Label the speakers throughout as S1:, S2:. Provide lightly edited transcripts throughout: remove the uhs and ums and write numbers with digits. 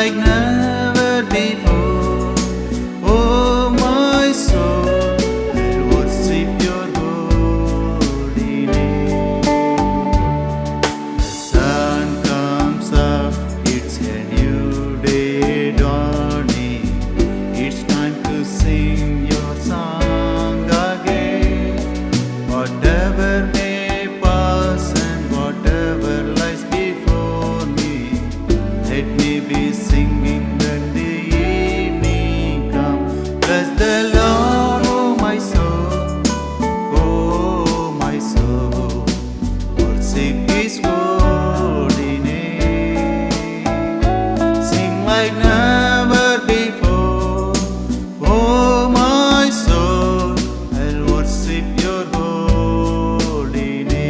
S1: like never before. Oh my soul, I'll worship your holy name. The sun comes up, it's a new day dawning. It's time to sing your song again. Whatever may pass and whatever lies before me, let me be singing when the evening comes. Bless the Lord, oh my soul, worship His holy name. Sing like never before, oh my soul, I'll worship your holy name.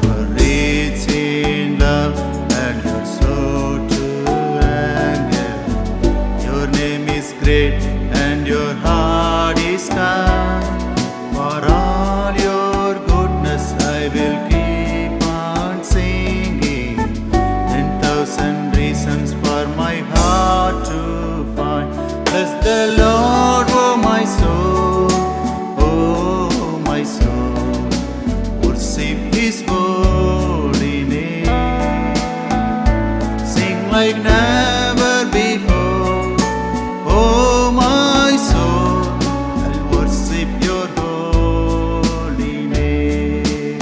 S1: You're rich in love and you're slow to anger. Your name is great and your heart is kind. For all your goodness I will keep on singing. 10,000 reasons for my heart to find. Bless the Lord, oh my soul, worship His holy name. Sing like never before, oh my soul, I'll worship your holy name.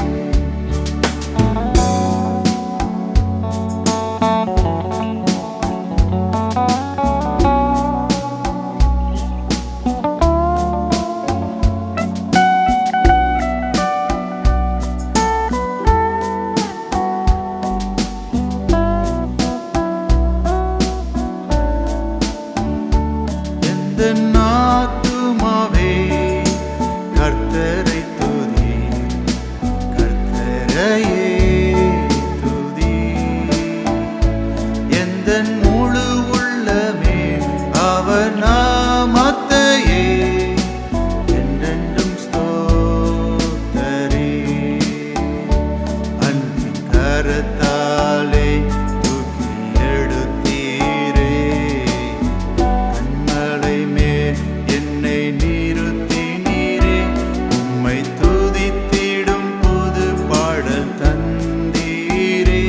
S1: எந்த நாத்துமாவே கர்த்தரை துதி, கர்த்தரையே துதி. எந்தன் முழு உள்ளமே அவர் நாமத்தையே என்றென்றும் ஸ்தோத்தரி. அன்பின் கரத்தாலே தூக்கி எடுத்தீரே, கண்மலை மேல் என்னை நிறுத்தினீரே. உம்மை துதித்திடும் புது பாடல் தந்தீரே.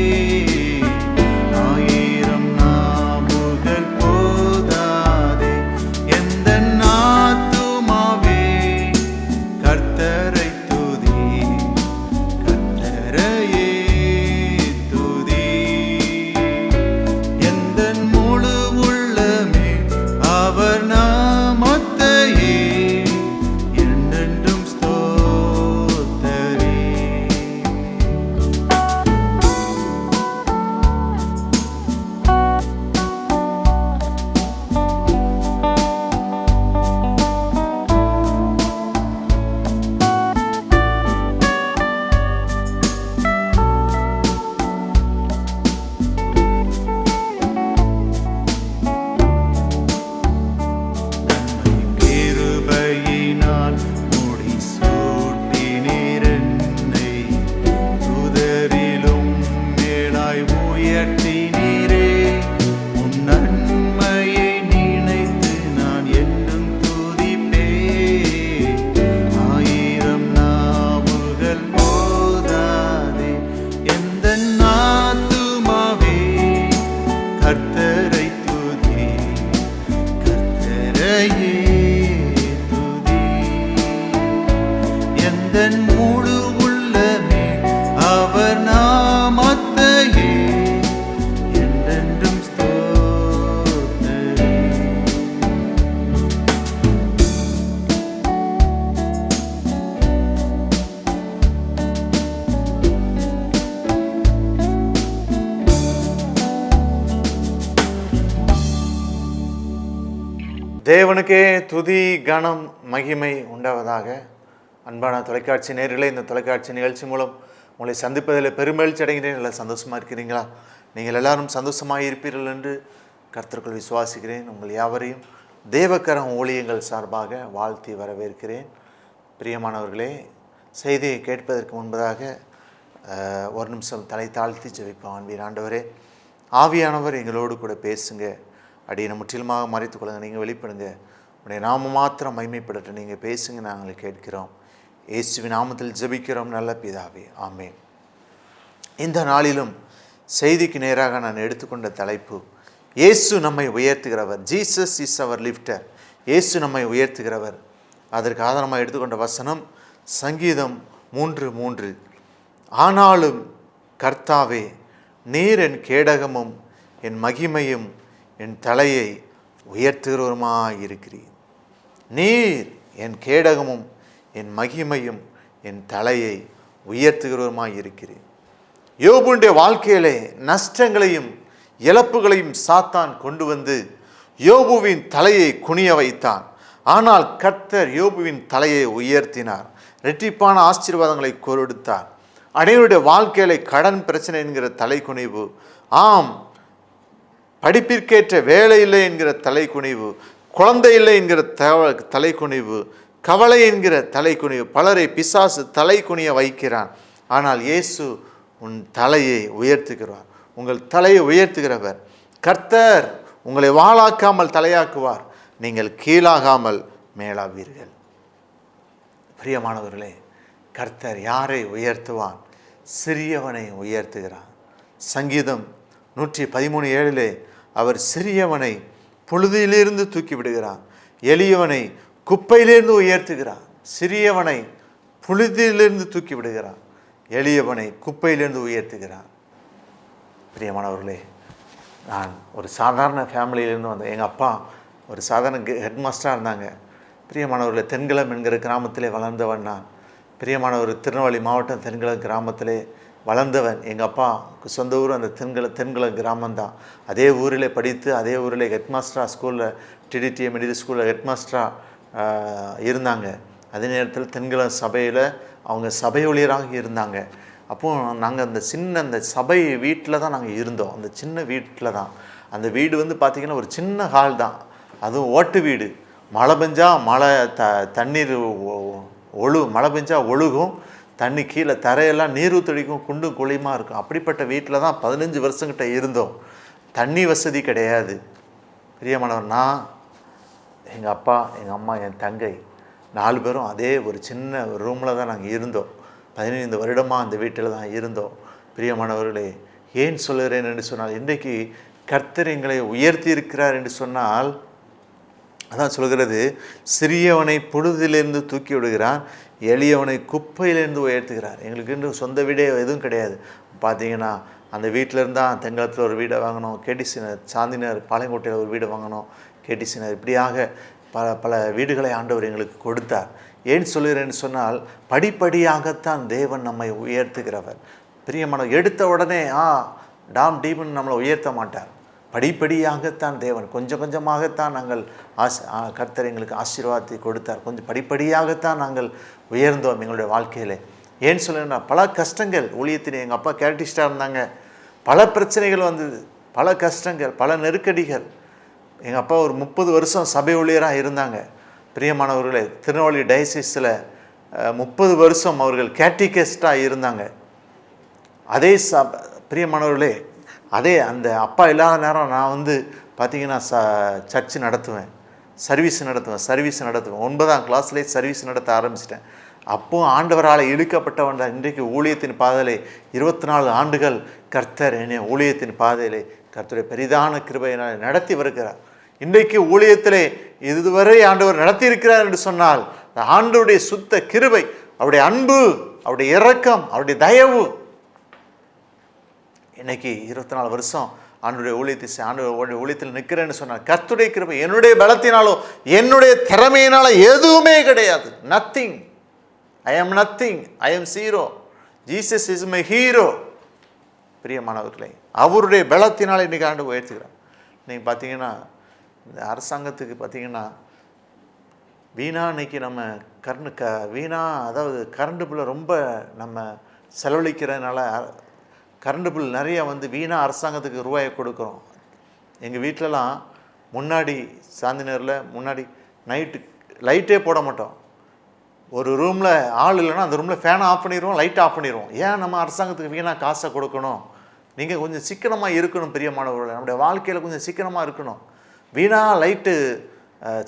S1: ஆயிரம் நாவுகள் போதாதே, எந்தன் ஆத்துமாவே கர்த்தரை துதி, கர்த்தரையே துதி. எந்தன் முழு உள்ளமே அவர் நாமத்தையே என்றென்றும் ஸ்தோத்தரி. கிருபையினால் முடிசூட்டினீர் என்னை, தூதரிலும் மேலாய் உயர்த்தினீரே. உன் நன்மையை நினைத்து நான் என்றும் துதிப்பேன். ஆயிரம் நாவுகள் போதாதே, எந்தன் ஆத்துமாவே கர்த்தரை துதி, கர்த்தரையே துதி. எந்தன் முழு உள்ளமே அவர் நாமத்தையே என்றென்றும் ஸ்தோத்தரி.
S2: தேவனுக்கே துதி கனம் மகிமை உண்டாவதாக.
S1: அன்பான தொலைக்காட்சி நேயர்களே, இந்த தொலைக்காட்சி நிகழ்ச்சி மூலம் உங்களை சந்திப்பதில் பெருமகிழ்ச்சி அடைகிறேன். நல்லா சந்தோஷமாக இருக்கிறீங்களா? நீங்கள் எல்லாரும் சந்தோஷமாக இருப்பீர்கள் என்று கர்த்தருக்குள் விசுவாசிக்கிறேன். உங்கள் யாவரையும் தேவக்கரம் ஊழியங்கள் சார்பாக வாழ்த்தி வரவேற்கிறேன். பிரியமானவர்களே, செய்தியை கேட்பதற்கு முன்பதாக ஒரு நிமிஷம் தலை தாழ்த்தி ஜெபிப்போம். அன்பின் ஆண்டவரே, ஆவியானவர் எங்களோடு கூட பேசுங்க. அடியை முற்றிலுமாக மறைத்துக் கொள்ளுங்க. நீங்கள் வெளிப்படுங்க. உடைய நாம மாத்திரம் மைமைப்படட்டும். நீங்கள் பேசுங்க, நாங்கள் கேட்கிறோம். இயேசுவின் நாமத்தில் ஜெபிக்கிறோம் நல்ல பிதாவே, ஆமென். இந்த நாளிலும் செய்திக்கு நேராக நான் எடுத்துக்கொண்ட தலைப்பு, இயேசு நம்மை உயர்த்துகிறவர். ஜீசஸ் இஸ் அவர் லிஃப்டர். இயேசு நம்மை உயர்த்துகிறவர். அதற்கு ஆதாரமாக எடுத்துக்கொண்ட வசனம் சங்கீதம் 3:3. ஆனாலும் கர்த்தாவே, நீர் என் கேடகமும் என் மகிமையும் என் தலையை உயர்த்துகிறவருமாயிருக்கிறீர். நீர் என் கேடகமும் என் மகிமையும் என் தலையை உயர்த்துகிறவருமாயிருக்கிறீர். யோபுடைய வாழ்க்கையிலே நஷ்டங்களையும் இழப்புகளையும் சாத்தான் கொண்டு வந்து யோபுவின் தலையை குனிய வைத்தான். ஆனால் கர்த்தர் யோபுவின் தலையை உயர்த்தினார். இரட்டிப்பான ஆசீர்வாதங்களை கொடுத்தார். அனைவருடைய வாழ்க்கையிலே கடன் பிரச்சனை என்கிற தலைக்குனிவு, ஆம், படிப்பிற்கேற்ற வேலை இல்லை என்கிற தலைக்குனிவு, குழந்தை இல்லை என்கிற தலைக்குனிவு, கவலை என்கிற தலைக்குனிவு, பலரை பிசாசு தலைக்குனிய வைக்கிறான். ஆனால் இயேசு உன் தலையை உயர்த்துகிறார். உங்கள் தலையை உயர்த்துகிறவர் கர்த்தர். உங்களை வாளாக்காமல் தலையாக்குவார். நீங்கள் கீழாகாமல் மேலாவீர்கள். பிரியமானவர்களே, கர்த்தர் யாரை உயர்த்துவான்? சிறியவனை உயர்த்துகிறார். சங்கீதம் 113:7 அவர் சிறியவனை புழுதியிலிருந்து தூக்கி விடுகிறார், எளியவனை குப்பையிலிருந்து உயர்த்துகிறார். சிறியவனை புழுதியிலிருந்து தூக்கி விடுகிறார், எளியவனை குப்பையிலிருந்து உயர்த்துகிறார். பிரியமானவர்களே, நான் ஒரு சாதாரண ஃபேமிலியிலேருந்து வந்தேன். எங்கள் அப்பா ஒரு சாதாரண ஹெட் மாஸ்டராக இருந்தாங்க. பிரியமானவர்களே, தென்குளம் என்கிற கிராமத்திலே வளர்ந்தவன் நான். பிரியமானவர், திருநெல்வேலி மாவட்டம் தென்குளம் கிராமத்திலே வளர்ந்தவன். எங்கள் அப்பாவுக்கு சொந்த ஊர் அந்த தென்குளம் கிராமந்தான். அதே ஊரில் படித்து அதே ஊரில் ஹெட் மாஸ்டராக ஸ்கூலில் டிடிடிஏ மிடில் ஸ்கூலில் ஹெட் மாஸ்டராக இருந்தாங்க. அதே நேரத்தில் தென்குளம் சபையில் அவங்க சபை ஊழியராக இருந்தாங்க. அப்போது நாங்கள் அந்த சபை வீட்டில் தான் நாங்கள் இருந்தோம். அந்த சின்ன வீட்டில் தான். அந்த வீடு வந்து பார்த்திங்கன்னா ஒரு சின்ன ஹால் தான். அதுவும் ஓட்டு வீடு. மழை பெஞ்சால் தண்ணீர் மழை பெஞ்சால் ஒழுகும். தண்ணி கீழே தரையெல்லாம் நீர் ஊற்றடிக்கும், குண்டும் குழியுமாக இருக்கும். அப்படிப்பட்ட வீட்டில் தான் 15 வருஷங்கிட்ட இருந்தோம். தண்ணி வசதி கிடையாது. பிரியமானவர், நான், எங்கள் அப்பா, எங்கள் அம்மா, என் தங்கை 4 பேரும் அதே ஒரு சின்ன ரூமில் தான் நாங்கள் இருந்தோம். 15 வருடமாக அந்த வீட்டில் தான் இருந்தோம். பிரியமானவர்களே, ஏன் சொல்லுகிறேன் என்று சொன்னால், இன்றைக்கு கர்த்தர் எங்களை உயர்த்தி இருக்கிறார் என்று சொன்னால், அதான் சொல்கிறது, சிறியவனை புழுதிலிருந்து தூக்கி விடுகிறான், எளியவனை குப்பையிலேருந்து உயர்த்துகிறார். எங்களுக்கு இன்னும் சொந்த வீடே எதுவும் கிடையாது. பார்த்தீங்கன்னா அந்த வீட்டில் இருந்தால் தென்குளத்தில் ஒரு வீடை வாங்கினோம், கேடிசினர் சாந்தினர் பாளையங்கோட்டையில் ஒரு வீடு வாங்கினோம், கேடிசினர் இப்படியாக பல வீடுகளை ஆண்டவர் எங்களுக்கு கொடுத்தார். ஏன் சொல்கிறேன்னு சொன்னால், படிப்படியாகத்தான் தேவன் நம்மை உயர்த்துகிறவர். பிரியமான, எடுத்த உடனே டாம் டீம்னு நம்மளை உயர்த்த மாட்டார். படிப்படியாகத்தான் தேவன், கொஞ்சம் கொஞ்சமாகத்தான் நாங்கள் கர்த்தர் எங்களுக்கு ஆசீர்வாதத்தை கொடுத்தார். கொஞ்சம் படிப்படியாகத்தான் நாங்கள் உயர்ந்தோம் எங்களுடைய வாழ்க்கையில். ஏன்னு சொல்லுன்னா, பல கஷ்டங்கள் ஊழியத்தின், எங்கள் அப்பா கேரட்டிஸ்டாக இருந்தாங்க, பல பிரச்சனைகள் வந்தது, பல கஷ்டங்கள், பல நெருக்கடிகள். எங்கள் அப்பா ஒரு 30 வருஷம் சபை ஊழியராக இருந்தாங்க. பிரியமானவர்களே, திருநெல்வேலி டயசிஸில் 30 வருஷம் அவர்கள் கேட்டிகஸ்டாக இருந்தாங்க. அதே பிரியமானவர்களே, அதே அந்த அப்பா இல்லாத நேரம் நான் வந்து பார்த்திங்கன்னா சர்ச்சு நடத்துவேன், சர்வீஸ் நடத்துவேன். 9ஆம் கிளாஸ்லேயே சர்வீஸ் நடத்த ஆரம்பிச்சிட்டேன். அப்போது ஆண்டவரால் இழுக்கப்பட்டவன் தான். இன்றைக்கு ஊழியத்தின் பாதையிலே 24 ஆண்டுகள் கர்த்தர் என்னை ஊழியத்தின் பாதையிலே கர்த்தருடைய பெரிதான கிருபையினால் நடத்தி வருகிறார். இன்றைக்கு ஊழியத்திலே இதுவரை ஆண்டவர் நடத்தி இருக்கிறார் என்று சொன்னால், ஆண்டவருடைய சுத்த கிருபை, அவருடைய அன்பு, அவருடைய இரக்கம், அவருடைய தயவு. இன்னைக்கு 24 வருஷம் ஆண்டவருடைய ஊழியத்தில் நிற்கிறேன்னு சொன்னால் கர்த்தருடைய கிருபை. என்னுடைய பலத்தினாலோ என்னுடைய திறமையினால எதுவுமே கிடையாது. நத்திங். ஐ ஆம் நத்திங். ஐ ஆம் zero. Jesus is my hero. பிரியமானவர்களே, அவருடைய பலத்தினால இன்றைக்கி ஆண்டு உயர்த்துகிறார். நீங்கள் பார்த்தீங்கன்னா, இந்த அரசாங்கத்துக்கு பார்த்தீங்கன்னா
S2: வீணாக இன்றைக்கி நம்ம வீணாக, அதாவது கரண்ட் பில்லை ரொம்ப நம்ம செலவழிக்கிறதுனால கரண்ட் பில் நிறையா வீணாக அரசாங்கத்துக்கு ரூபாயை கொடுக்குறோம். எங்கள் வீட்டிலலாம் முன்னாடி சாந்திநகரில் முன்னாடி நைட்டு லைட்டே போட மாட்டோம். ஒரு ரூமில் ஆள் இல்லைன்னா அந்த ரூமில் ஃபேனை ஆஃப் பண்ணிடுவோம், லைட்டை ஆஃப் பண்ணிடுவோம். ஏன் நம்ம அரசாங்கத்துக்கு வீணாக காசை கொடுக்கணும்? நீங்கள் கொஞ்சம் சிக்கனமாக இருக்கணும் பிரியமானவர்கள். நம்முடைய வாழ்க்கையில் கொஞ்சம் சிக்கனமாக இருக்கணும். வீணாக லைட்டு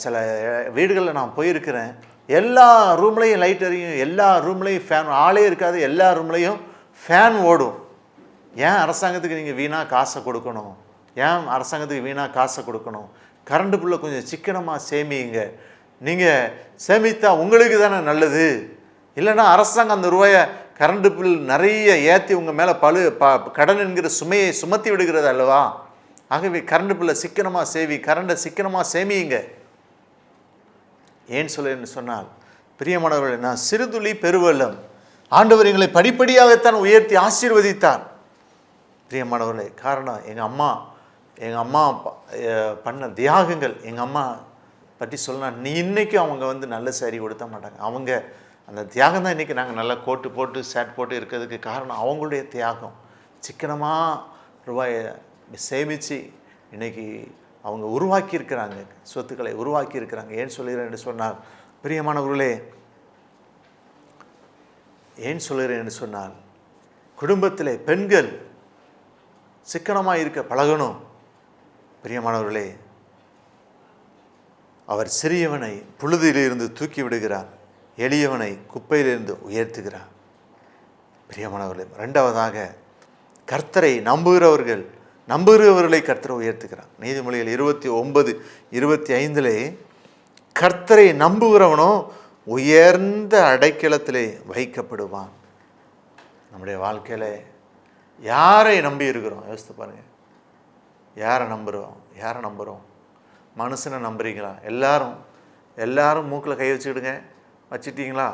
S2: சில வீடுகளில் நான் போயிருக்கிறேன், எல்லா ரூம்லேயும் லைட் எரியும், எல்லா ரூம்லேயும் ஃபேன், ஆளே இருக்காது, எல்லா ரூம்லேயும் ஃபேன் ஓடும். ஏன் அரசாங்கத்துக்கு நீங்கள் வீணாக காசை கொடுக்கணும்? ஏன் அரசாங்கத்துக்கு வீணாக காசை கொடுக்கணும்? கரண்ட் பில்லை கொஞ்சம் சிக்கனமாக சேமியுங்க. நீங்கள் சேமித்தா உங்களுக்கு தானே நல்லது. இல்லைன்னா அரசாங்கம் அந்த ரூபாயை கரண்ட் பில் நிறைய ஏற்றி உங்கள் மேலே கடன் என்கிற சுமையை சுமத்தி விடுகிறது அல்லவா? ஆகவே கரண்ட் பில்லை சிக்கனமாக கரண்டை சிக்கனமாக சேமியுங்க. ஏன் சொல்லுன்னு சொன்னால், பிரியமானவர்களே, நான் சிறுதுளி பெருவெள்ளம், ஆண்டவர் எங்களை படிப்படியாகத்தான் உயர்த்தி ஆசீர்வதித்தார். பிரியமானவர்களே, காரணம் எங்கள் அம்மா பண்ண தியாகங்கள். எங்கள் அம்மா பற்றி சொல்லலாம், நீ இன்றைக்கும் அவங்க நல்ல சரி கொடுத்த மாட்டாங்க. அவங்க அந்த தியாகம் தான் இன்றைக்கி நாங்கள் நல்லா கோட்டு போட்டு ஷர்ட் போட்டு இருக்கிறதுக்கு காரணம் அவங்களுடைய தியாகம். சிக்கனமாக ரூபாயை சேமித்து இன்றைக்கி அவங்க உருவாக்கியிருக்கிறாங்க, சொத்துக்களை உருவாக்கியிருக்கிறாங்க. ஏன் சொல்லுகிறேன் என்று சொன்னால், பிரியமானவர்களே, ஏன் சொல்லுகிறேன் என்று சொன்னால், குடும்பத்தில் பெண்கள் சிக்கனமாக இருக்க பழகணும். பிரியமானவர்களே, அவர் சிறியவனை புழுதியிலிருந்து தூக்கி விடுகிறார், எளியவனை குப்பையிலிருந்து உயர்த்துகிறார். பிரியமானவர்களே, ரெண்டாவதாக கர்த்தரை நம்புகிறவர்களை கர்த்தரை உயர்த்துகிறார். நீதிமொழிகள் 29:25 கர்த்தரை நம்புகிறவனோ உயர்ந்த அடைக்கலத்திலே வைக்கப்படுவான். நம்முடைய வாழ்க்கையில் யாரை நம்பி இருக்கிறோம்? யோசித்து பாருங்கள். யாரை நம்புகிறோம்? மனுஷனை நம்புறீங்களா? எல்லாரும் மூக்கில் கை வச்சுட்டிங்களா?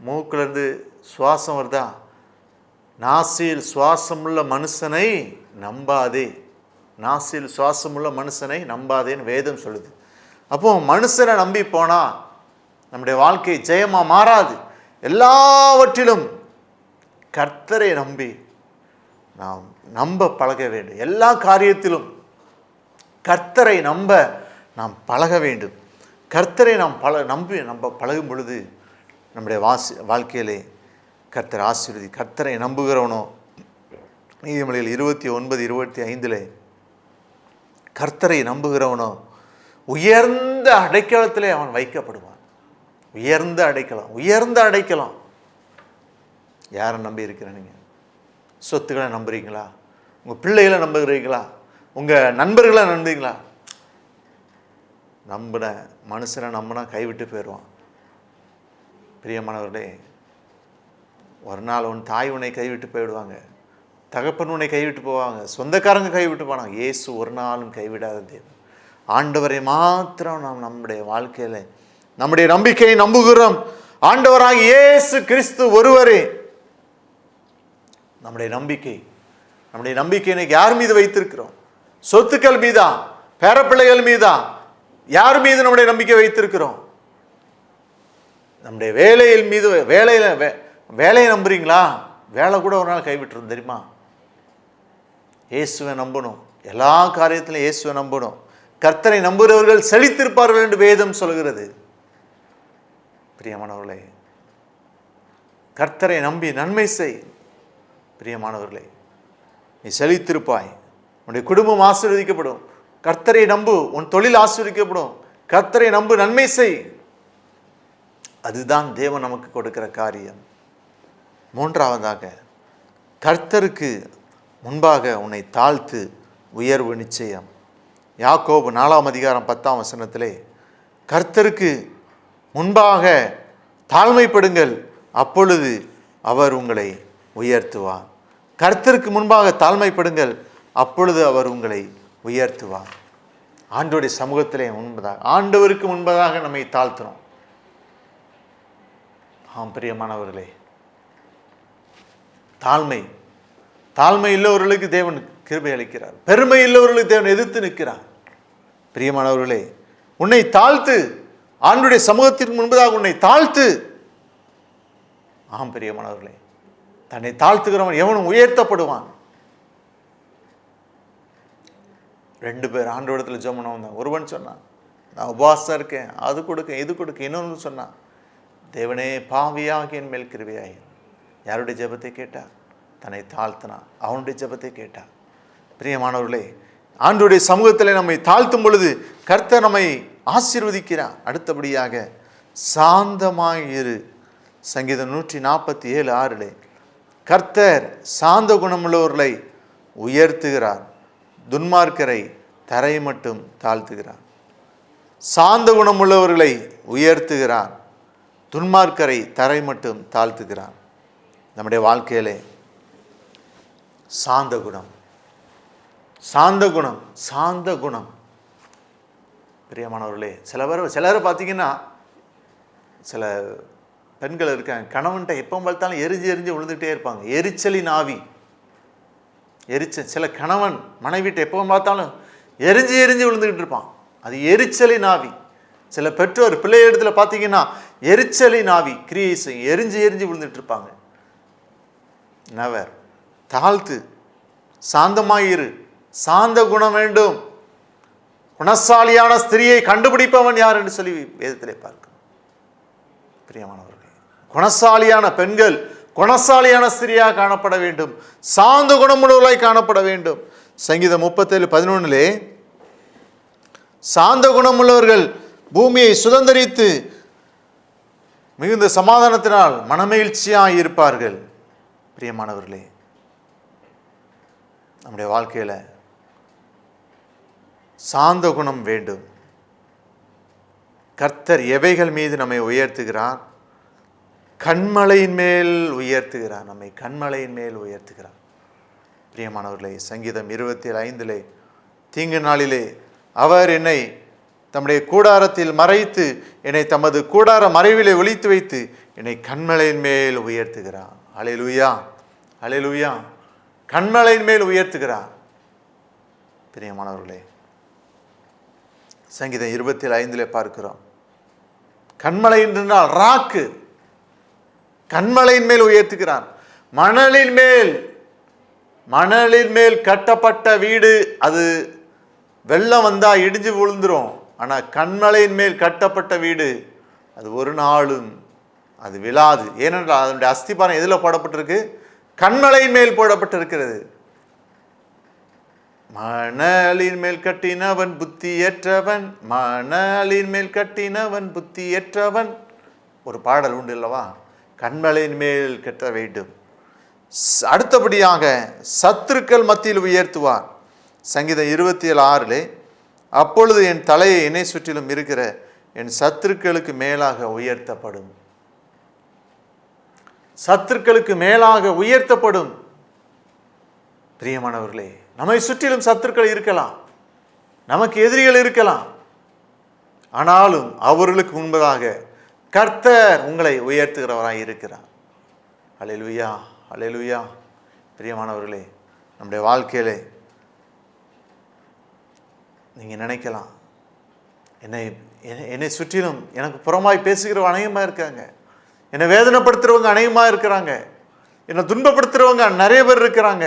S2: மூக்கிலேருந்து சுவாசம் வருதா? நாசியில் சுவாசமுள்ள மனுஷனை நம்பாதே, நாசியில் சுவாசமுள்ள மனுஷனை நம்பாதேன்னு வேதம் சொல்லுது. அப்போது மனுஷனை நம்பி போனால் நம்முடைய வாழ்க்கை ஜெயமாக மாறாது. எல்லாவற்றிலும் கர்த்தரை நாம் நம்ப பழக வேண்டும். எல்லா காரியத்திலும் கர்த்தரை நாம் பழக வேண்டும். கர்த்தரை நாம் பழகும் பொழுது நம்முடைய வாழ்க்கையிலே கர்த்தர் ஆசீர்வதி. கர்த்தரை நம்புகிறவனோ, நீதிமொழிகள் 29:25 கர்த்தரை நம்புகிறவனோ உயர்ந்த அடைக்கலத்திலே அவன் வைக்கப்படுவான். உயர்ந்த அடைக்கலம். யாரை நம்பி இருக்கிற நீங்கள்? சொத்துக்களை நம்புறீங்களா? உங்கள் பிள்ளைகளை நம்புகிறீங்களா? உங்கள் நண்பர்களை நம்புறீங்களா? மனுஷனை நம்பினா கைவிட்டு போயிடுவான். பிரியமானவர்களே, ஒரு நாள் உன் தாய் உன்னை கைவிட்டு போயிடுவாங்க, தகப்பன் உன்னை கைவிட்டு போவாங்க, சொந்தக்காரங்க கைவிட்டு போனாங்க. இயேசு ஒரு நாளும் கைவிடாத தேவன். ஆண்டவரை மாத்திரம் நாம் நம்முடைய வாழ்க்கையில் நம்முடைய நம்பிக்கையை நம்புகிறோம். ஆண்டவராக இயேசு கிறிஸ்து ஒருவரே நம்முடைய நம்பிக்கை. இன்னைக்கு யார் மீது வைத்திருக்கிறோம்? சொத்துக்கள் மீதா? பேரப்பிள்ளைகள் மீதா? யார் மீது நம்முடைய நம்பிக்கை வைத்திருக்கிறோம்? நம்முடைய வேலையில் மீது. வேலையை நம்புறீங்களா? வேலை கூட ஒரு நாள் கைவிட்டுரும் தெரியுமா? இயேசுவை நம்பணும். எல்லா காரியத்திலும் இயேசுவை நம்பணும். கர்த்தரை நம்புகிறவர்கள் செழித்திருப்பார்கள் என்று வேதம் சொல்கிறது. பிரியமானவர்களே, கர்த்தரை நம்பி நன்மை செய். பிரியமானவர்களே, நீ செழித்திருப்பாய். உன்னுடைய குடும்பம் ஆசீர்வதிக்கப்படும். கர்த்தரை நம்பு, உன் தொழில் ஆசீர்வதிக்கப்படும். கர்த்தரை நம்பு, நன்மை செய். அதுதான் தேவன் நமக்கு கொடுக்கிற காரியம். மூன்றாவதாக, கர்த்தருக்கு முன்பாக உன்னை தாழ்த்து, உயர்வு நிச்சயம். யாக்கோபு 4:10 கர்த்தருக்கு முன்பாக தாழ்மைப்படுங்கள், அப்பொழுது அவர் உங்களை உயர்த்துவார். கர்த்தருக்கு முன்பாக தாழ்மைப்படுங்கள், அப்பொழுது அவர் உங்களை உயர்த்துவார். ஆண்டவருடைய சமூகத்திலே ஆண்டவருக்கு முன்பதாக நம்மை தாழ்த்தணும். பிரியமானவர்களே, தாழ்மை இல்லவர்களுக்கு தேவன் கிருபை அளிக்கிறார். பெருமை இல்லவர்களுக்கு தேவன் எதிர்த்து நிற்கிறார். பிரியமானவர்களே, உன்னை தாழ்த்து, ஆண்டவருடைய சமூகத்திற்கு முன்பதாக உன்னை தாழ்த்து. ஆம் பிரியமானவர்களே, தன்னை தாழ்த்துகிறவன் எவனும் உயர்த்தப்படுவான். 2 பேர் ஆண்டவரிடத்தில் ஜெபம் பண்ண வந்தான். ஒருவன் சொன்னான், நான் உபவாசம் இருக்கேன், அது கொடுக்க இது கொடுக்க. இன்னொன்று சொன்னான், தேவனே பாவியாக என் மேல் கிருபையாயிரு. யாருடைய ஜெபத்தை கேட்டார்? தன்னை தாழ்த்தினான். அவனுடைய ஜெபத்தை கேட்டார். பிரியமானவர்களே, ஆண்டவருடைய சமூகத்தில் நம்மை தாழ்த்தும் பொழுது கர்த்தர் நம்மை ஆசீர்வதிக்கிறார். அடுத்தபடியாக சாந்தமாயிரு. சங்கீதம் 147:6 கர்த்தர் சாந்த குணமுள்ளவர்களை உயர்த்துகிறார், துன்மார்க்கரை தரை மட்டும் தாழ்த்துகிறார். சாந்த குணமுள்ளவர்களை உயர்த்துகிறார், துன்மார்க்கரை தரை மட்டும் தாழ்த்துகிறார். நம்முடைய வாழ்க்கையிலே சாந்த குணம், சாந்த குணம், சாந்த குணம். பிரியமானவர்களே, சிலரை பார்த்தீங்கன்னா, சில பெண்கள் இருக்காங்க, கணவன்கிட்ட எப்போ பார்த்தாலும் எரிஞ்சு விழுந்துகிட்டே இருப்பாங்க. எரிச்சலின் ஆவி, எரிச்சல். சில கணவன் மனைவிட்ட எப்போ பார்த்தாலும் எரிஞ்சு விழுந்துக்கிட்டு இருப்பான். அது எரிச்சலின் ஆவி. சில பெற்றோர் பிள்ளை இடத்துல பார்த்தீங்கன்னா எரிச்சலின் ஆவி கிரியை செய்யும், எரிஞ்சு விழுந்துட்டு இருப்பாங்க. நவர் தாழ்த்து, சாந்தமாயிரு. சாந்த குணம் வேண்டும். குணசாலியான ஸ்திரியை கண்டுபிடிப்பவன் யார் என்று சொல்லி வேதத்திலே பார்க்கிறோம். பிரியமானவர்களே, குணசாலியான பெண்கள் குணசாலியான ஸ்திரியாக காணப்பட வேண்டும், சாந்த குணமுள்ளவர்களாய் காணப்பட வேண்டும். சங்கீதம் 37:11 சாந்த குணமுள்ளவர்கள் பூமியை சுதந்தரித்து மிகுந்த சமாதானத்தினால் மனமகிழ்ச்சியாக இருப்பார்கள். பிரியமானவர்களே, நம்முடைய வாழ்க்கையில் சாந்த குணம் வேண்டும். கர்த்தர் எவைகள் மீது நம்மை உயர்த்துகிறார்? கன்மலையின் மேல் உயர்த்துகிறார். நம்மை கன்மலையின் மேல் உயர்த்துகிறார். பிரியமானவர்களே, சங்கீதம் 25 தீங்கு நாளிலே அவர் என்னை தம்முடைய கூடாரத்தில் மறைத்து என்னை தமது கூடார மறைவிலே ஒளித்து வைத்து என்னை கன்மலையின் மேல் உயர்த்துகிறார். அல்லேலூயா, அல்லேலூயா. கன்மலையின் மேல் உயர்த்துகிறார். பிரியமானவர்களே, சங்கீதம் 25 பார்க்கிறோம். கன்மலை என்றால் ராக்கு. கன்மலையின் மேல் உயர்த்துகிறார். மணலின் மேல் கட்டப்பட்ட வீடு அது வெள்ளம் வந்தா இடிஞ்சு விழுந்துரும். ஆனால் கன்மலையின் மேல் கட்டப்பட்ட வீடு அது ஒரு நாளும் அது விழாது. ஏனென்றால் அதனுடைய அஸ்திபாரம் எதில் போடப்பட்டிருக்கு? கன்மலையின் மேல் போடப்பட்டிருக்கிறது. மணலின் மேல் கட்டினவன் புத்தியற்றவன், மணலின் மேல் கட்டினவன் புத்தியற்றவன். ஒரு பாடல் உண்டு அல்லவா? கன்மலையின் மேல் கட்ட வேண்டும். அடுத்தபடியாக சத்துருக்கள் மத்தியில் உயர்த்துவார். சங்கீதம் 27:6 அப்பொழுது என் தலையை என்னை சுற்றிலும் இருக்கிற என் சத்துருக்களுக்கு மேலாக உயர்த்தப்படும். சத்துருக்களுக்கு மேலாக உயர்த்தப்படும். பிரியமானவர்களே, நம்மை சுற்றிலும் சத்துருக்கள் இருக்கலாம், நமக்கு எதிரிகள் இருக்கலாம். ஆனாலும் அவர்களுக்கு முன்பதாக கர்த்தர் உங்களை உயர்த்துகிறவராய் இருக்கிறார். அல்லேலூயா, அல்லேலூயா. பிரியமானவர்களே, நம்முடைய வாழ்க்கையிலே நீங்கள் நினைக்கலாம், என்னை சுற்றிலும் எனக்கு புறமாய் பேசுகிறவங்க அநேகமாக இருக்காங்க, என்னை வேதனைப்படுத்துகிறவங்க அநேகமாக இருக்கிறாங்க, என்னை துன்பப்படுத்துகிறவங்க நிறைய பேர் இருக்கிறாங்க.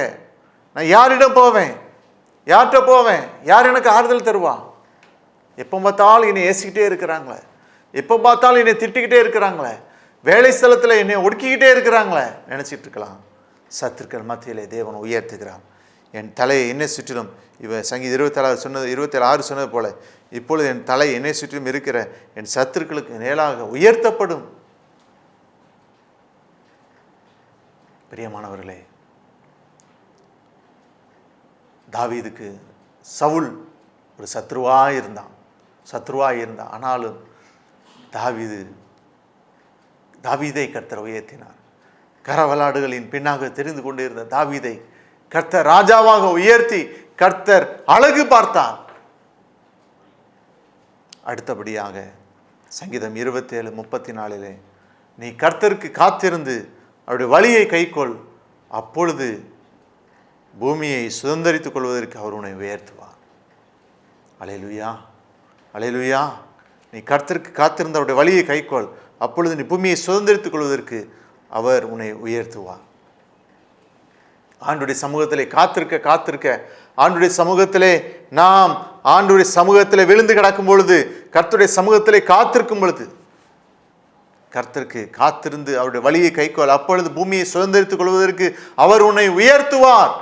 S2: நான் யாரிடம் போவேன்? யார்கிட்ட போவேன்? யார் எனக்கு ஆறுதல் தருவா? எப்போ பார்த்தாலும் என்னை ஏசிக்கிட்டே இருக்கிறாங்களே, எப்போ பார்த்தாலும் என்னை திட்டிக்கிட்டே இருக்கிறாங்களே, வேலை ஸ்தலத்தில் என்னை ஒடுக்கிக்கிட்டே இருக்கிறாங்களே நினச்சிட்டு இருக்கலாம். சத்துருக்கள் மத்தியிலே தேவன் உயர்த்துகிறார். என் தலையை என்னை சுற்றிலும், சங்கீதம் 27:6 சொன்னது போல, இப்பொழுது என் தலை என்னை சுற்றிலும் இருக்கிற என் சத்துருக்களுக்கு மேலாக உயர்த்தப்படும். பிரியமானவர்களே, தாவீதுக்கு சவுல் ஒரு சத்ருவாக இருந்தான். ஆனாலும் தாவீதை கர்த்தர் உயர்த்தினார். கரவலாடுகளின் பின்னாக தெரிந்து கொண்டு இருந்த தாவீதை கர்த்தர் ராஜாவாக உயர்த்தி கர்த்தர் அழகு பார்த்தார். அடுத்தபடியாக சங்கீதம் 27:34 நீ கர்த்தருக்கு காத்திருந்து அவருடைய வழியை கைக்கொள், அப்பொழுது பூமியை சுதந்தரித்துக் கொள்வதற்கு அவர் உன்னை உயர்த்துவார். அல்லேலூயா, அல்லேலூயா. நீ கர்த்தருக்கு காத்திருந்த அவருடைய வழியை கைக்கொள், அப்பொழுது நீ பூமியை சுதந்திரித்துக் கொள்வதற்கு அவர் உன்னை உயர்த்துவார். ஆண்டுடைய சமூகத்திலே காத்திருக்க ஆண்டுடைய சமூகத்திலே நாம் ஆண்டுடைய சமூகத்திலே விழுந்து கிடக்கும் பொழுது, கர்த்தருடைய சமூகத்திலே காத்திருக்கும் பொழுது, கர்த்தருக்கு காத்திருந்து அவருடைய வழியை கைக்கொள், அப்பொழுது பூமியை சுதந்திரித்துக் கொள்வதற்கு அவர் உன்னை உயர்த்துவார்.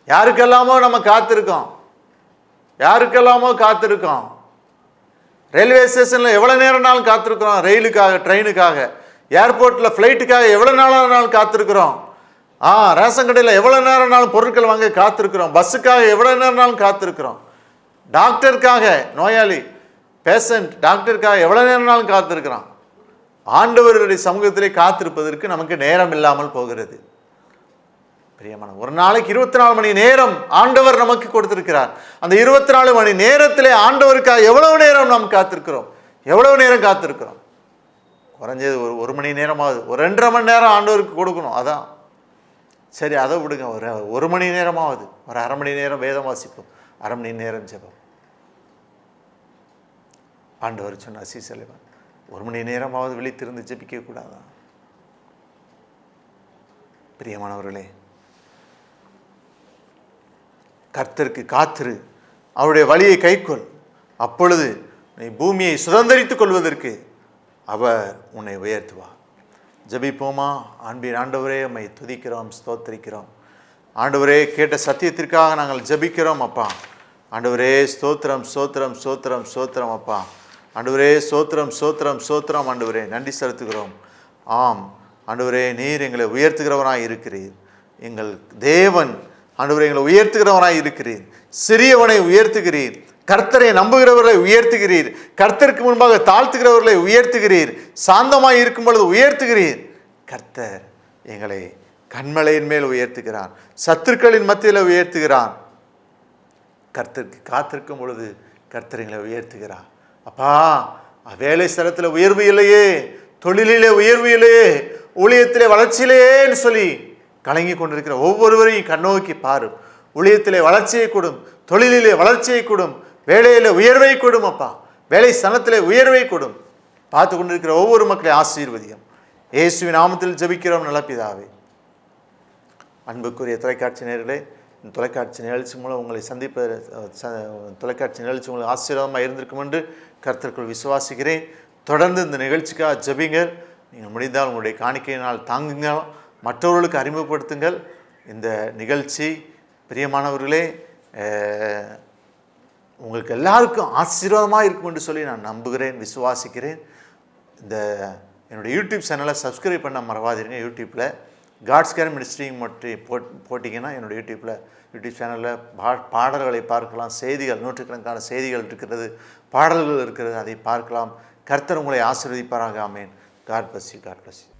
S2: யாருக்கெல்லாமோ நம்ம காத்திருக்கோம், ரயில்வே ஸ்டேஷனில் எவ்வளோ நேரம்னாலும் காத்திருக்கிறோம், ரயிலுக்காக, ட்ரெயினுக்காக, ஏர்போர்ட்டில் ஃப்ளைட்டுக்காக எவ்வளோ நாளானாலும் காத்திருக்கிறோம். ரேஷன் கடையில் எவ்வளோ நேரம்னாலும் பொருட்கள் வாங்க காத்திருக்கிறோம், பஸ்ஸுக்காக எவ்வளோ நேரம்னாலும் காத்திருக்கிறோம், டாக்டருக்காக, நோயாளி பேஷண்ட் டாக்டருக்காக எவ்வளோ நேரம்னாலும் காத்திருக்கிறோம். ஆண்டவருடைய சமூகத்திலே காத்திருப்பதற்கு நமக்கு நேரம் இல்லாமல் போகிறது. பிரியமான, ஒரு நாளைக்கு 24 மணி நேரம் ஆண்டவர் நமக்கு கொடுத்திருக்கிறார். அந்த 24 மணி நேரத்திலே ஆண்டவருக்காக எவ்வளவு நேரம் நாம் காத்திருக்கிறோம், எவ்வளவு நேரம் காத்திருக்கிறோம்? குறைஞ்சது ஒரு மணி நேரமாவது, ஒரு 2.5 மணி நேரம் ஆண்டவருக்கு கொடுக்கணும். அதான் சரி, அதை விடுங்க, ஒரு மணி நேரமாவது, ஒரு 1/2 மணி நேரம் வேதம் வாசிப்போம், 1/2 மணி நேரம் ஜெபம். ஆண்டவர் சொன்ன சீசலைவன் 1 மணி நேரமாவது விழித்திருந்து ஜெபிக்க கூடாதான்? பிரியமானவர்களே, கர்த்தருக்கு காத்திரு, அவருடைய வழியை கைக்கொள், அப்பொழுது நீ பூமியை சுதந்திரித்துக் கொள்வதற்கு அவர் உன்னை உயர்த்துவார். ஜெபிப்போமா? அன்பின் ஆண்டவரே, உம்மை துதிக்கிறோம், ஸ்தோத்திரிக்கிறோம். ஆண்டவரே, கேட்ட சத்தியத்திற்காக நாங்கள் ஜெபிக்கிறோம் அப்பா. ஆண்டவரே, ஸ்தோத்திரம் ஸ்தோத்திரம் ஸ்தோத்திரம் ஸ்தோத்திரம் அப்பா. ஆண்டவரே, ஸ்தோத்திரம் ஸ்தோத்திரம் ஸ்தோத்திரம். ஆண்டவரே, நன்றி செலுத்துகிறோம். ஆம் ஆண்டவரே, நீர் எங்களை உயர்த்துகிறவராய் இருக்கிறீர். எங்கள் தேவன் ஆண்டவரே, எங்களை உயர்த்துகிறவராய் இருக்கிறீர். சிறியவனை உயர்த்துகிறீர், கர்த்தரை நம்புகிறவர்களை உயர்த்துகிறீர், கர்த்தருக்கு முன்பாக தாழ்த்துகிறவர்களை உயர்த்துகிறீர், சாந்தமாய் இருக்கும் பொழுது உயர்த்துகிறீர். கர்த்தர் எங்களை கண்மலையின் மேல் உயர்த்துகிறான், சத்துருக்களின் மத்தியில் உயர்த்துகிறான். கர்த்தருக்கு காத்திருக்கும் பொழுது கர்த்தர் எங்களை உயர்த்துகிறார். அப்பா, வேலை ஸ்தலத்தில் உயர்வு இல்லையே, தொழிலிலே உயர்வு இல்லையே, ஊழியத்திலே வளர்ச்சியிலேன்னு சொல்லி கலங்கி கொண்டிருக்கிற ஒவ்வொருவரையும் கண்ணோக்கி பாரு. ஊழியத்திலே வளர்ச்சியை கொடும், தொழிலிலே வளர்ச்சியை கொடும், வேலையிலே உயர்வை கொடும் அப்பா, வேலை ஸ்தலத்திலே உயர்வை கொடும். பார்த்து கொண்டிருக்கிற ஒவ்வொரு மக்களை ஆசீர்வதியும். இயேசுவின் நாமத்தில் ஜெபிக்கிறோம் நல்ல பிதாவே. அன்புக்குரிய தொலைக்காட்சி நேயர்களே, இந்த தொலைக்காட்சி நிகழ்ச்சி மூலம் உங்களை தொலைக்காட்சி நிகழ்ச்சி உங்களுக்கு ஆசீர்வாதமாக இருந்திருக்கும் என்று கர்த்தருக்குள் விசுவாசிக்கிறேன். தொடர்ந்து இந்த நிகழ்ச்சிக்காக ஜெபிங்கள். நீங்கள் முடிந்தால் உங்களுடைய காணிக்கையினால் தாங்குங்கள், மற்றவர்களுக்கு அறிமுகப்படுத்துங்கள். இந்த நிகழ்ச்சி பிரியமானவர்களே உங்களுக்கு எல்லாருக்கும் ஆசீர்வாதமாக இருக்கும் என்று சொல்லி நான் நம்புகிறேன், விசுவாசிக்கிறேன். இந்த என்னுடைய யூடியூப் சேனலை சப்ஸ்கிரைப் பண்ண மறவாதீங்க. யூடியூப்பில் காட்ஸ் கேர் மினிஸ்ட்ரி மட்டும் போட்டிங்கன்னா என்னோடய யூடியூப் சேனலில் பாடல்களை பார்க்கலாம். செய்திகள், நூற்றுக்கணக்கான செய்திகள் இருக்கிறது, பாடல்கள் இருக்கிறது, அதை பார்க்கலாம். கர்த்தர் உங்களை ஆசீர்வதிப்பாராக. Amen. God bless you. God bless you.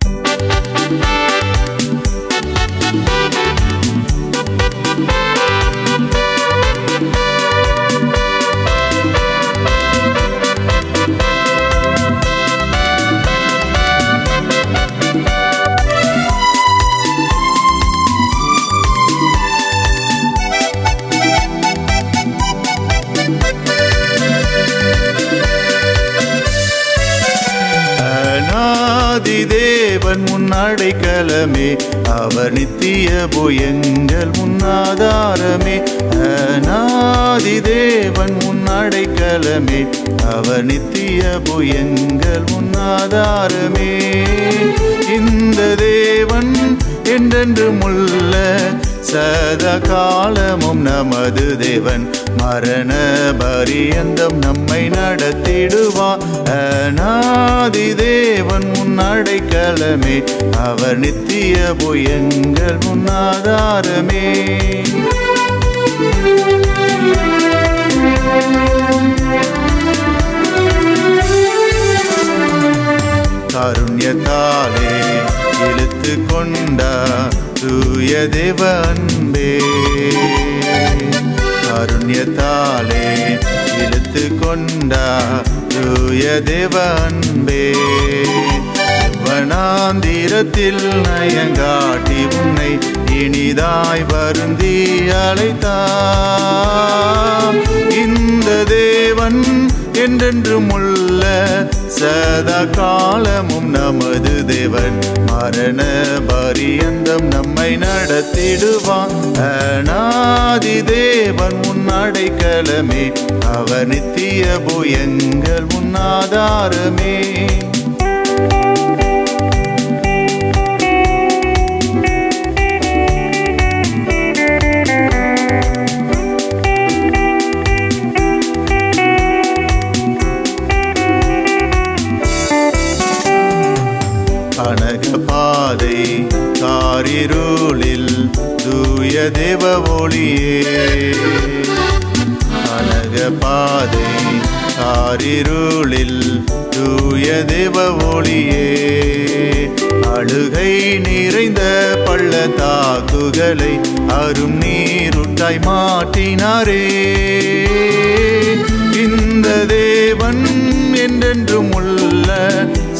S1: தேவன் முன்னடைக்கலமே, அவர் நித்திய புயங்கள் முன்னாதாரமே. அநாதி தேவன் முன்னடைக்கலமே, அவர் நித்திய புயங்கள் முன்னாதாரமே. இந்த தேவன் என்றென்றும் உள்ள சதா காலமும் நமது தேவன், மரண பரியந்தம் நம்மை நடத்திடுவார். அநாதி தேவன் முன்னடைக்கலமே, அவர் நித்திய புயங்கள் முன்னாதாரமே. காருண்யத்தாலே இழுத்து கொண்டார் தூய தேவ அன்பே, காருண்யத்தாலே இழுத்து கொண்டார் தூய தேவ அன்பே. வனாந்திரத்தில் நயங்காட்டி உன்னை இனிதாய் வருந்தி அழைத்தார். இந்த தேவன் என்றென்றும் உள்ள சதா காலமும் நமது தேவன். மரண பரியந்தம் நம்மை நடத்திடுவான். அநாதி தேவன் உன் அடைக்கலமே, அவர் நித்திய புயங்கள் உன் ஆதாரமே. அனக பாதை காரிருளில் தூய தேவ ஒளியே. அனக பாதை காரிருளில் தூய தேவ ஒளியே. அழுகை நிறைந்த பள்ளத்தாக்குகளை அரும் நீருட்டாய் மாற்றினாரே. இந்த தேவன் என்றென்றும் உள்ள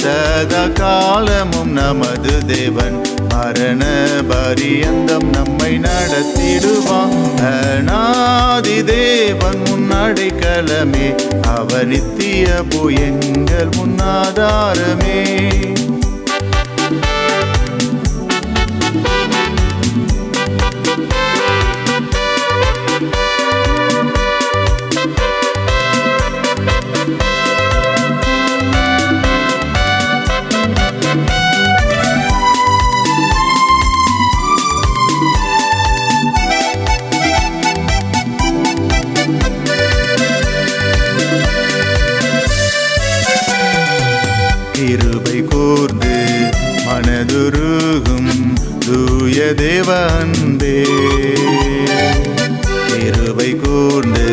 S1: சதா காலமும் நமது தேவன். மரண பரியந்தம் நம்மை நடத்திடுவான். அநாதி தேவன் உன் அடைக்கலமே, அவர் நித்திய புயங்கள் உன் ஆதாரமே. கிருபை கூர்ந்து மனதுருகும் தூய தேவ அன்பே. கிருபை கூர்ந்து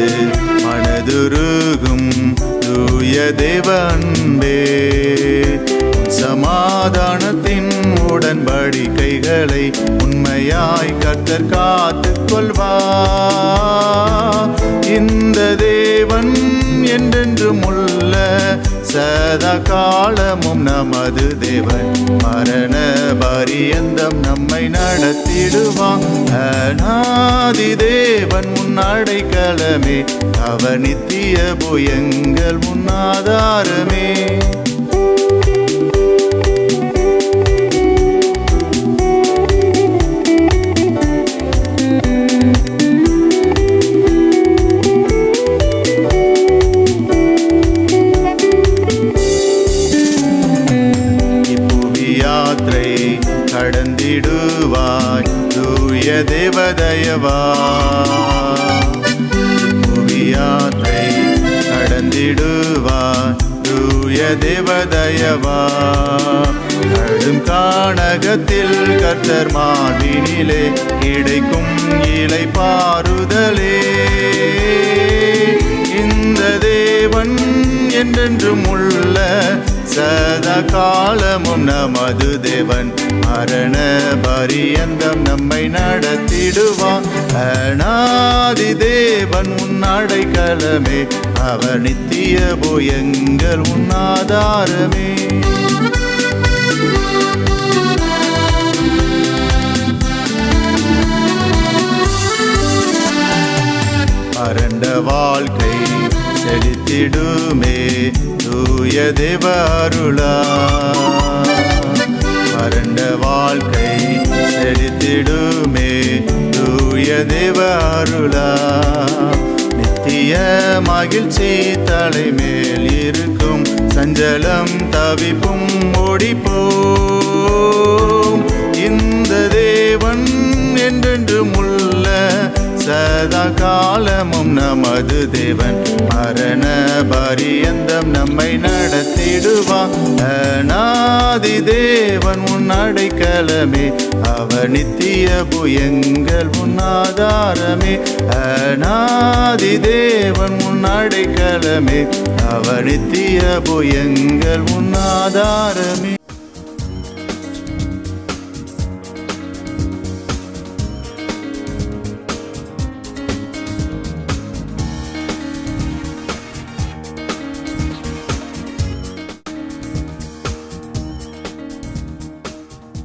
S1: மனதுருகும் தூய தேவ அன்பே. சமாதானத்தின் உடன்படிக்கைகளை உண்மையாய் கர்த்தர் காத்துக் கொள்வார். இந்த தேவன் என்றென்றும் உள்ள சதா காலமும் நமது தேவன். மரண பரியந்தம் நம்மை நடத்திடுவான். அநாதி தேவன் உன் அடைக்கலமே, அவர் நித்திய புயங்கள் உன் ஆதாரமே. கடந்திடுவாய் தூய தேவதயவா. புவியாற்றை கடந்திடுவாய் தூய தேவதயவா. கடும் கானகத்தில் கர்த்தர் மார்பினிலே கிடைக்கும் இலை பாருதலே. இந்த தேவன் என்றென்றும் உள்ள சதா காலமும் நமது தேவன். மரண பரியந்தம் நம்மை நடத்திடுவான். அநாதி தேவன் உன் அடைக்கலமே, அவர் நித்திய புயங்கள் உன் ஆதாரமே. வறண்ட வாழ்க்கை செழித்திடுமே தூய தேவ அருளா. வறண்ட வாழ்க்கை செழித்திடுமே தூய தேவ அருளா. நித்திய மகிழ்ச்சி தலைமேல் இருக்கும், சஞ்சலம் தவிப்பும் ஓடிப்போம். இந்த தேவன் என்றென்றும் உள்ள சதா காலமும் நமது தேவன். மரண பரியந்தம் நம்மை நடத்திடுவான். அநாதி தேவன் உன் அடைக்கலமே, அவர் நித்திய புயங்கள் உன் ஆதாரமே. அநாதி தேவன் உன் அடைக்கலமே, அவர் நித்திய புயங்கள் உன் ஆதாரமே.